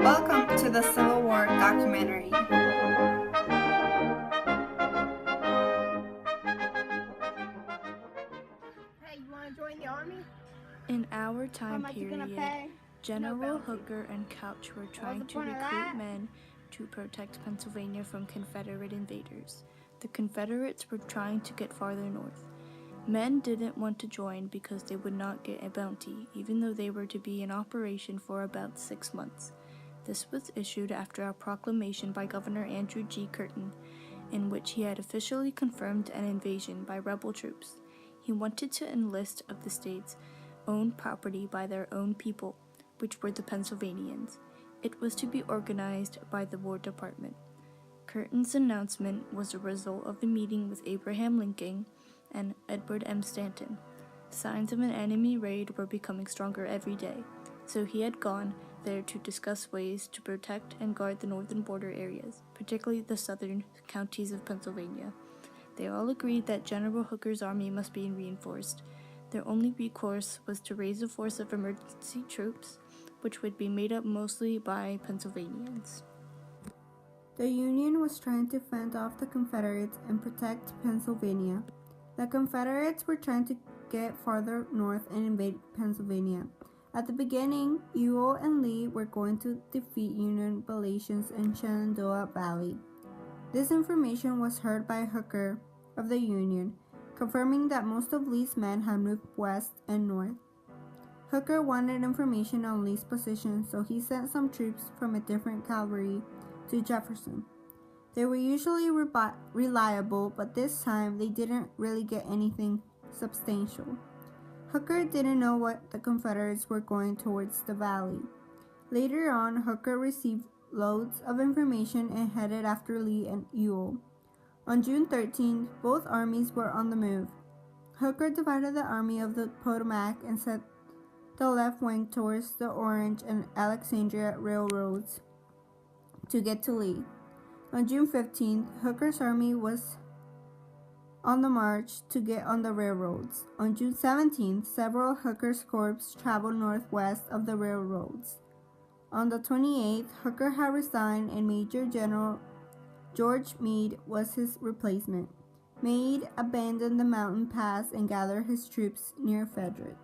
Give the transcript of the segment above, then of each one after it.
Welcome to the Civil War documentary. Hey, you want to join the army? In our time much you gonna period, pay? General No bounty. Hooker and Couch were trying to point of recruit that? men to protect Pennsylvania from Confederate invaders. The Confederates were trying to get farther north. Men didn't want to join because they would not get a bounty, even though they were to be in operation for about 6 months. This was issued after a proclamation by Governor Andrew G. Curtin, in which he had officially confirmed an invasion by rebel troops. He wanted to enlist of the state's own property by their own people, which were the Pennsylvanians. It was to be organized by the War Department. Curtin's announcement was a result of a meeting with Abraham Lincoln and Edward M. Stanton. Signs of an enemy raid were becoming stronger every day, so he had gone there to discuss ways to protect and guard the northern border areas, particularly the southern counties of Pennsylvania. They all agreed that General Hooker's army must be reinforced. Their only recourse was to raise a force of emergency troops, which would be made up mostly by Pennsylvanians. The Union was trying to fend off the Confederates and protect Pennsylvania. The Confederates were trying to get farther north and invade Pennsylvania. At the beginning, Ewell and Lee were going to defeat Union battalions in Shenandoah Valley. This information was heard by Hooker of the Union, confirming that most of Lee's men had moved west and north. Hooker wanted information on Lee's position, so he sent some troops from a different cavalry to Jefferson. They were usually reliable, but this time they didn't really get anything substantial. Hooker didn't know what the Confederates were going towards the valley. Later on, Hooker received loads of information and headed after Lee and Ewell. On June 13th, both armies were on the move. Hooker divided the Army of the Potomac and set the left wing towards the Orange and Alexandria railroads to get to Lee. On June 15th, Hooker's army was on the march to get on the railroads. On June 17th, several Hooker's corps traveled northwest of the railroads. On the 28th, Hooker had resigned and Major General George Meade was his replacement. Meade abandoned the mountain pass and gathered his troops near Frederick.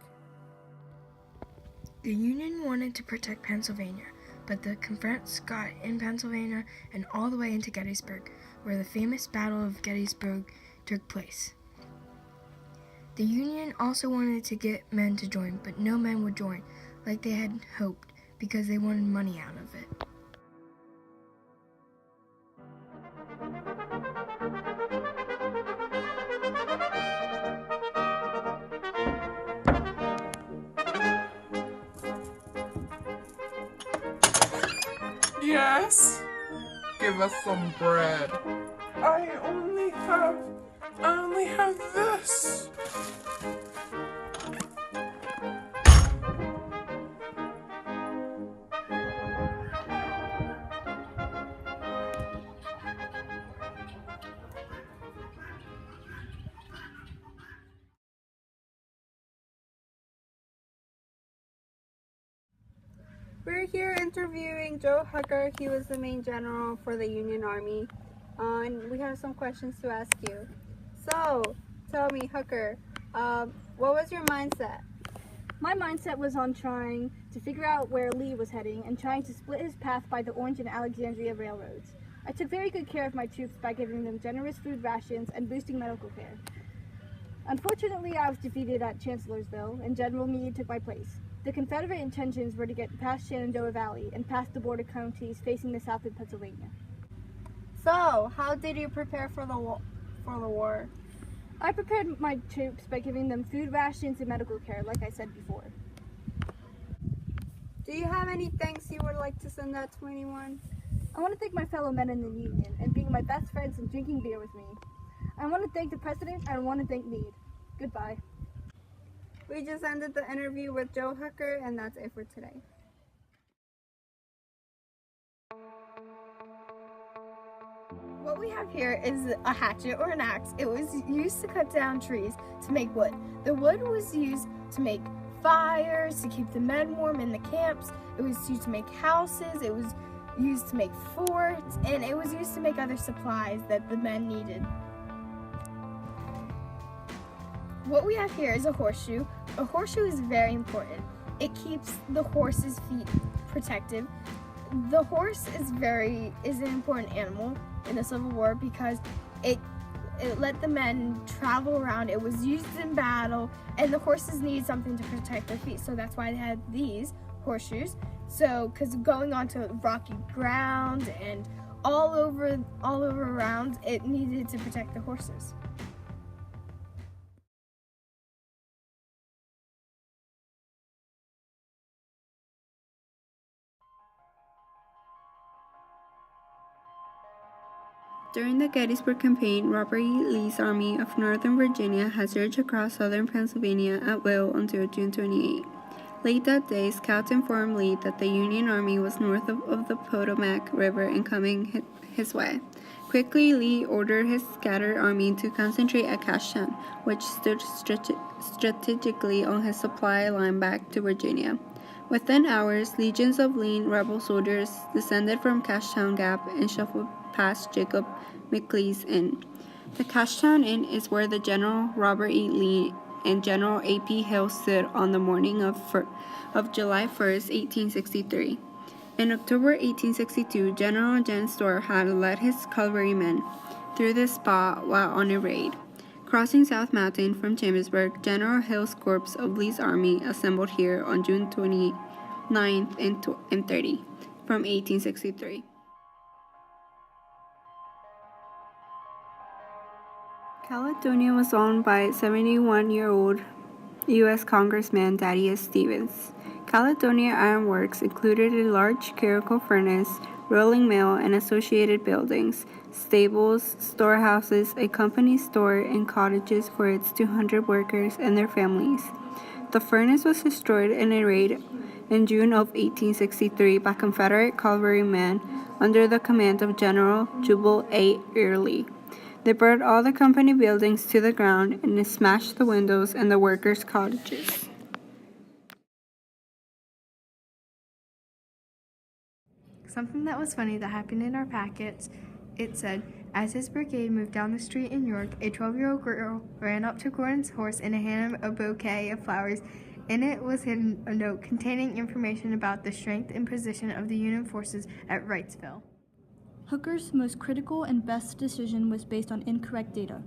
The Union wanted to protect Pennsylvania, but the Confederates got in Pennsylvania and all the way into Gettysburg, where the famous Battle of Gettysburg took place. The Union also wanted to get men to join, but no men would join, like they had hoped, because they wanted money out of it. Yes? Give us some bread. I only have this. We're here interviewing Joe Hooker. He was the main general for the Union Army. And we have some questions to ask you. So, tell me, Hooker, what was your mindset? My mindset was on trying to figure out where Lee was heading and trying to split his path by the Orange and Alexandria railroads. I took very good care of my troops by giving them generous food rations and boosting medical care. Unfortunately, I was defeated at Chancellorsville, and General Meade took my place. The Confederate intentions were to get past Shenandoah Valley and past the border counties facing the south of Pennsylvania. So, how did you prepare for the war? I prepared my troops by giving them food rations and medical care, like I said before. Do you have any thanks you would like to send out to anyone? I want to thank my fellow men in the Union and being my best friends and drinking beer with me. I want to thank the President and I want to thank Meade. Goodbye. We just ended the interview with Joe Hooker, and that's it for today. What we have here is a hatchet or an axe. It was used to cut down trees to make wood. The wood was used to make fires, to keep the men warm in the camps. It was used to make houses. It was used to make forts, and it was used to make other supplies that the men needed. What we have here is a horseshoe. A horseshoe is very important. It keeps the horse's feet protected. The horse is an important animal in the Civil War because it let the men travel around. It was used in battle, and the horses needed something to protect their feet, so that's why they had these horseshoes. So, because going onto rocky ground and all over around, it needed to protect the horses. During the Gettysburg Campaign, Robert E. Lee's Army of Northern Virginia had surged across southern Pennsylvania at will until June 28. Late that day, scouts informed Lee that the Union Army was north of the Potomac River and coming his way. Quickly, Lee ordered his scattered army to concentrate at Cashtown, which stood strategically on his supply line back to Virginia. Within hours, legions of lean rebel soldiers descended from Cashtown Gap and shuffled past Jacob McLee's Inn. The Cashtown Inn is where the General Robert E. Lee and General A.P. Hill stood on the morning of July 1, 1863. In October 1862, General Jan Storr had led his cavalrymen through this spot while on a raid. Crossing South Mountain from Chambersburg, General Hill's corps of Lee's army assembled here on June 29th and 30 from 1863. Caledonia was owned by 71-year-old U.S. Congressman Thaddeus Stevens. Caledonia Iron Works included a large clerical furnace, rolling mill, and associated buildings, stables, storehouses, a company store, and cottages for its 200 workers and their families. The furnace was destroyed in a raid in June of 1863 by Confederate cavalrymen under the command of General Jubal A. Early. They burned all the company buildings to the ground and smashed the windows in the workers' cottages. Something that was funny that happened in our packets, it said, as his brigade moved down the street in York, a 12-year-old girl ran up to Gordon's horse and handed him a bouquet of flowers. In it was hidden a note containing information about the strength and position of the Union forces at Wrightsville. Hooker's most critical and best decision was based on incorrect data.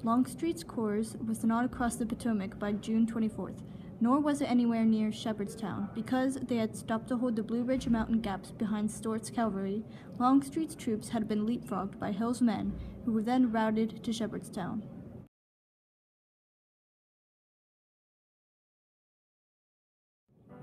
Longstreet's corps was not across the Potomac by June 24th, nor was it anywhere near Shepherdstown. Because they had stopped to hold the Blue Ridge Mountain gaps behind Stuart's cavalry, Longstreet's troops had been leapfrogged by Hill's men, who were then routed to Shepherdstown.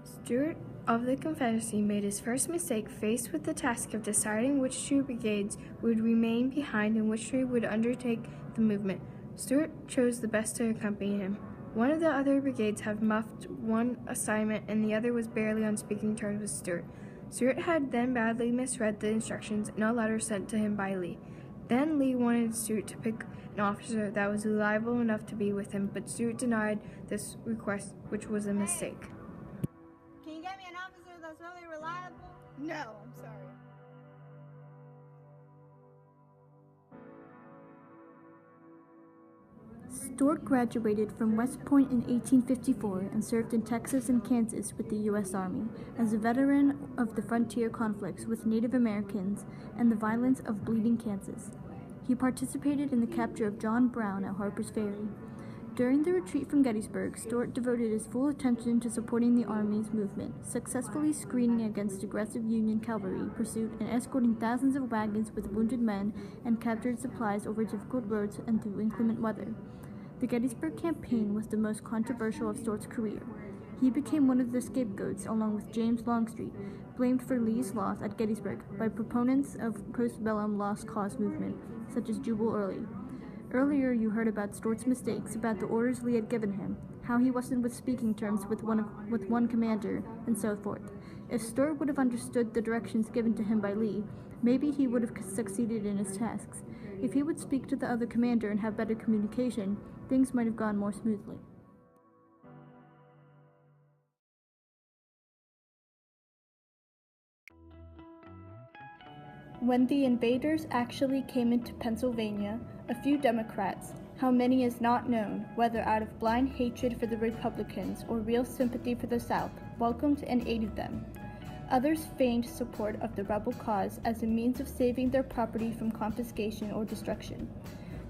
Stuart of the Confederacy made his first mistake faced with the task of deciding which two brigades would remain behind and which three would undertake the movement. Stuart chose the best to accompany him. One of the other brigades had muffed one assignment and the other was barely on speaking terms with Stuart. Stuart had then badly misread the instructions in a letter sent to him by Lee. Then Lee wanted Stuart to pick an officer that was reliable enough to be with him, but Stuart denied this request, which was a mistake. Can you get me an officer that's really reliable? No, I'm sorry. Stuart graduated from West Point in 1854 and served in Texas and Kansas with the U.S. Army as a veteran of the frontier conflicts with Native Americans and the violence of Bleeding Kansas. He participated in the capture of John Brown at Harper's Ferry. During the retreat from Gettysburg, Stuart devoted his full attention to supporting the Army's movement, successfully screening against aggressive Union cavalry pursuit and escorting thousands of wagons with wounded men and captured supplies over difficult roads and through inclement weather. The Gettysburg Campaign was the most controversial of Stuart's career. He became one of the scapegoats, along with James Longstreet, blamed for Lee's loss at Gettysburg by proponents of postbellum lost cause movement, such as Jubal Early. Earlier you heard about Stort's mistakes, about the orders Lee had given him, how he wasn't with speaking terms with one commander, and so forth. If Stort would have understood the directions given to him by Lee, maybe he would have succeeded in his tasks. If he would speak to the other commander and have better communication, things might have gone more smoothly. When the invaders actually came into Pennsylvania, a few Democrats, how many is not known, whether out of blind hatred for the Republicans or real sympathy for the South, welcomed and aided them. Others feigned support of the rebel cause as a means of saving their property from confiscation or destruction.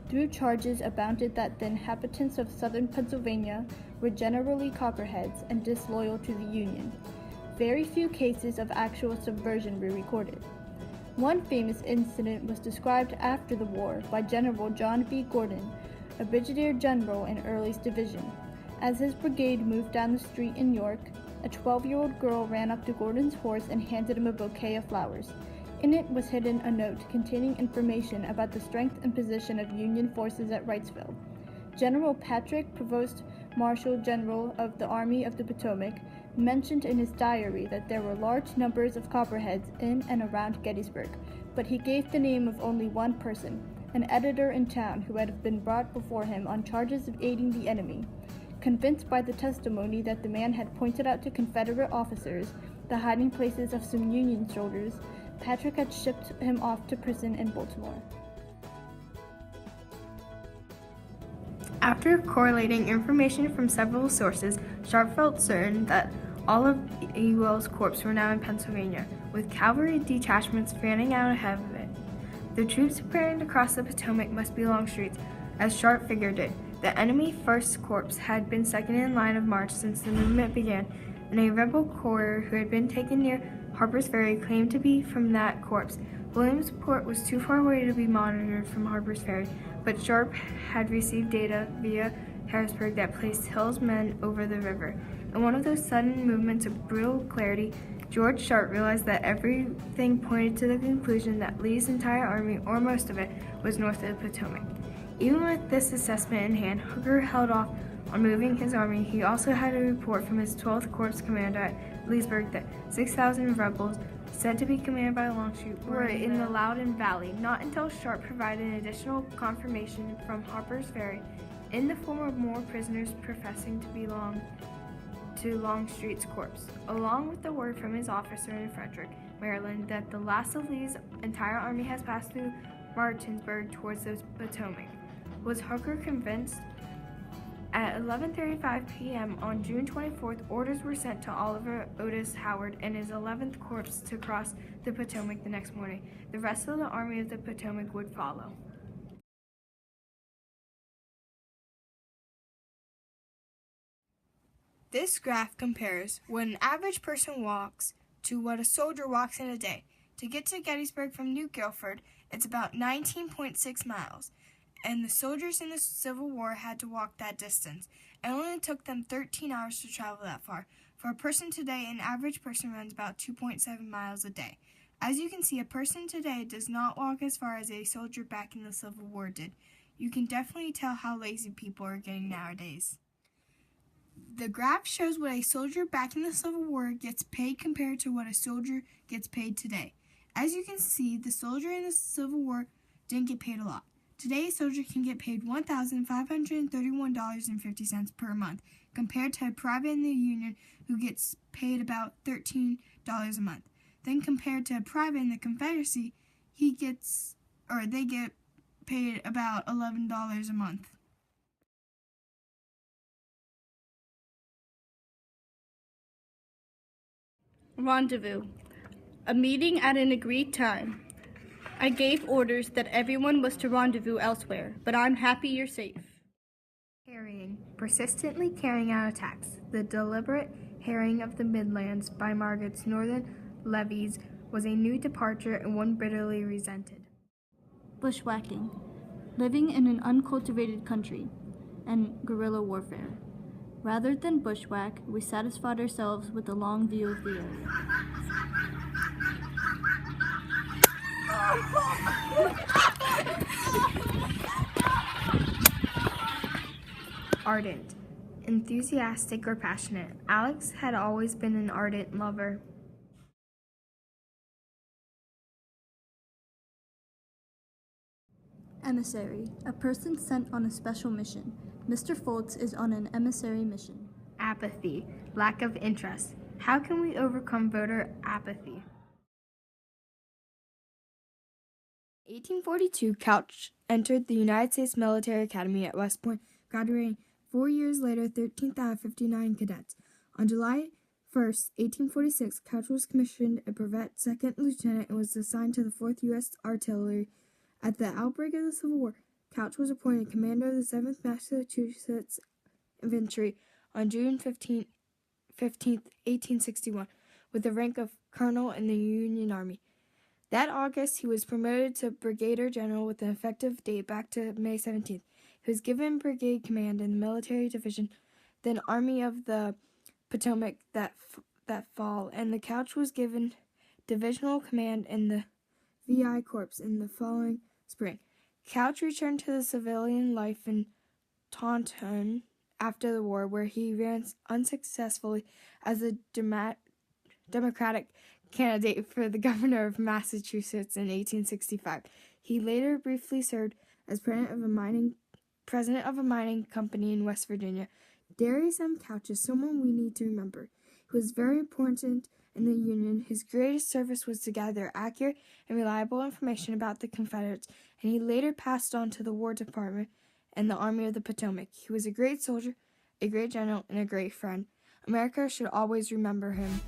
Through charges abounded that the inhabitants of southern Pennsylvania were generally copperheads and disloyal to the Union. Very few cases of actual subversion were recorded. One famous incident was described after the war by General John B. Gordon, a brigadier general in Early's division. As his brigade moved down the street in York, a 12-year-old girl ran up to Gordon's horse and handed him a bouquet of flowers. In it was hidden a note containing information about the strength and position of Union forces at Wrightsville. General Patrick, Provost Marshal General of the Army of the Potomac, mentioned in his diary that there were large numbers of copperheads in and around Gettysburg, but he gave the name of only one person, an editor in town who had been brought before him on charges of aiding the enemy. Convinced by the testimony that the man had pointed out to Confederate officers the hiding places of some Union soldiers, Patrick had shipped him off to prison in Baltimore. After correlating information from several sources, Sharp felt certain that all of Ewell's corps were now in Pennsylvania, with cavalry detachments fanning out ahead of it. The troops preparing to cross the Potomac must be Longstreet's, as Sharp figured it. The enemy First Corps had been second in line of march since the movement began, and a rebel corps who had been taken near Harper's Ferry claimed to be from that corps. Williamsport was too far away to be monitored from Harper's Ferry, but Sharp had received data via Harrisburg that placed Hill's men over the river. In one of those sudden movements of brutal clarity, George Sharp realized that everything pointed to the conclusion that Lee's entire army, or most of it, was north of the Potomac. Even with this assessment in hand, Hooker held off on moving his army. He also had a report from his 12th Corps commander at Leesburg that 6,000 rebels, said to be commanded by Longstreet, were in the Loudoun Valley. Not until Sharp provided an additional confirmation from Harper's Ferry in the form of more prisoners professing to belong to Longstreet's corps, along with the word from his officer in Frederick, Maryland, that the last of Lee's entire army has passed through Martinsburg towards the Potomac. Was Hooker convinced? At 11:35 p.m. on June 24th, orders were sent to Oliver Otis Howard and his 11th Corps to cross the Potomac the next morning. The rest of the Army of the Potomac would follow. This graph compares what an average person walks to what a soldier walks in a day. To get to Gettysburg from New Guilford, it's about 19.6 miles. And the soldiers in the Civil War had to walk that distance. It only took them 13 hours to travel that far. For a person today, an average person runs about 2.7 miles a day. As you can see, a person today does not walk as far as a soldier back in the Civil War did. You can definitely tell how lazy people are getting nowadays. The graph shows what a soldier back in the Civil War gets paid compared to what a soldier gets paid today. As you can see, the soldier in the Civil War didn't get paid a lot. Today, a soldier can get paid $1,531.50 per month, compared to a private in the Union who gets paid about $13 a month. Then compared to a private in the Confederacy, they get paid about $11 a month. Rendezvous. A meeting at an agreed time. I gave orders that everyone was to rendezvous elsewhere, but I'm happy you're safe. Harrying. Persistently carrying out attacks. The deliberate harrying of the Midlands by Margaret's northern levies was a new departure and one bitterly resented. Bushwhacking. Living in an uncultivated country. And guerrilla warfare. Rather than bushwhack, we satisfied ourselves with a long view of the area. ardent, enthusiastic, or passionate. Alex had always been an ardent lover. Emissary, a person sent on a special mission. Mr. Foltz is on an emissary mission. Apathy, lack of interest. How can we overcome voter apathy? 1842, Couch entered the United States Military Academy at West Point, graduating 4 years later, 13th out of 59 cadets. On July 1st, 1846, Couch was commissioned a brevet second lieutenant and was assigned to the 4th U.S. Artillery. At the outbreak of the Civil War, Couch was appointed commander of the 7th Massachusetts Infantry on June 15th, 1861, with the rank of colonel in the Union Army. That August, he was promoted to brigadier general with an effective date back to May 17th. He was given brigade command in the military division, then Army of the Potomac that fall, and the Couch was given divisional command in the VI Corps in the following spring. Couch returned to the civilian life in Taunton after the war, where he ran unsuccessfully as a Democratic candidate for the governor of Massachusetts in 1865. He later briefly served as president of a mining company in West Virginia. Darius M. Couch is someone we need to remember. He was very important in the Union. His greatest service was to gather accurate and reliable information about the Confederates, and he later passed on to the War Department and the Army of the Potomac. He was a great soldier, a great general, and a great friend. America should always remember him.